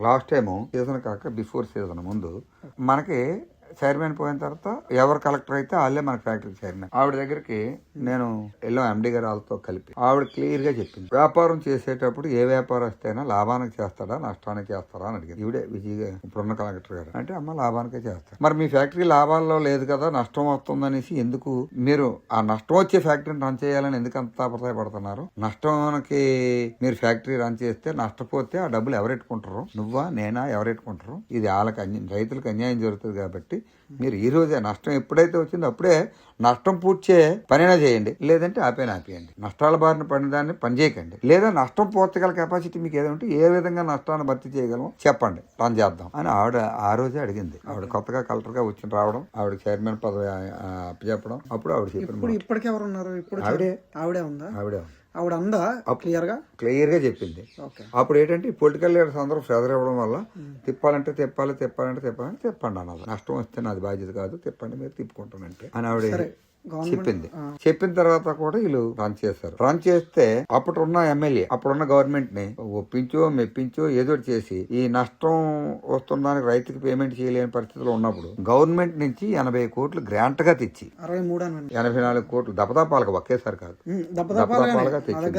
Last time season కాక before season ముందు మనకి చైర్మన్ పోయిన తర్వాత ఎవరు కలెక్టర్ అయితే వాళ్ళే మన ఫ్యాక్టరీ చైర్మన్. ఆవిడ దగ్గరికి నేను వెళ్ళాం ఎండి గారు వాళ్ళతో కలిపి. ఆవిడ క్లియర్ గా చెప్పింది, వ్యాపారం చేసేటప్పుడు ఏ వ్యాపారస్తైనా లాభానికి చేస్తాడా నష్టానికి చేస్తాడా అని అడిగింది. ఈవిడే విజయ్ ఇప్పుడున్న కలెక్టర్ గారు. అంటే అమ్మ లాభానికే చేస్తారు. మరి మీ ఫ్యాక్టరీ లాభాల్లో లేదు కదా, నష్టం వస్తుందనేసి ఎందుకు మీరు ఆ నష్టం వచ్చే ఫ్యాక్టరీని రన్ చేయాలని ఎందుకు అంత తాపత్రయపడుతున్నారు? నష్టానికి మీరు ఫ్యాక్టరీ రన్ చేస్తే నష్టపోతే ఆ డబ్బులు ఎవరెట్టుకుంటారు? నువ్వా నేనా ఎవరెట్టుకుంటారు? ఇది వాళ్ళకి రైతులకు అన్యాయం జరుగుతుంది కాబట్టి మీరు ఈ రోజే నష్టం ఎప్పుడైతే వచ్చిందో అప్పుడే నష్టం పూడ్చే పనినా చేయండి, లేదంటే ఆపేయండి. నష్టాల బారిన పడిన దాన్ని పని చేయకండి. లేదా నష్టం పూర్చగల కెపాసిటీ మీకు ఏదంటే ఏ విధంగా నష్టాన్ని భర్తీ చేయగలమో చెప్పండి, రన్ చేద్దాం అని ఆవిడ ఆ రోజే అడిగింది. ఆవిడ కొత్తగా కలెక్టర్ గా వచ్చి రావడం, ఆవిడ చైర్మన్ పదవి అప్పచెప్పడం, అప్పుడు ఆవిడ చెప్పిన ఇప్పటికి ఎవరు ఉన్నారు? ఇప్పుడు ఆవిడే ఉందా? ఆవిడే ఆవిడ అందా క్లియర్ గా చెప్పింది. అప్పుడు ఏంటంటే పొలిటికల్ లీడర్స్ అందరూ ఫెదర్ ఇవ్వడం వల్ల తిప్పాలంటే తిప్పండి అన్నది. నష్టం వస్తే నాది బాధ్యత కాదు, తిప్పండి మీరు తిప్పుకుంటానంటే అని ఆవిడ చెప్పింది. చెప్పిన తర్వాత కూడా వీళ్ళు రన్ చేశారు. రన్ చేస్తే అప్పుడున్న ఎమ్మెల్యే అప్పుడున్న గవర్నమెంట్ ని ఒప్పించో మెప్పించో ఏదో చేసి ఈ నష్టం వస్తుందానికి రైతుకి పేమెంట్ చేయలేని పరిస్థితిలో ఉన్నప్పుడు గవర్నమెంట్ నుంచి 80 కోట్లు గ్రాంట్ గా తెచ్చి 84 కోట్లు దపదాపాలకు ఒకేసారి కాదు, దపదాపాలుగా తెచ్చి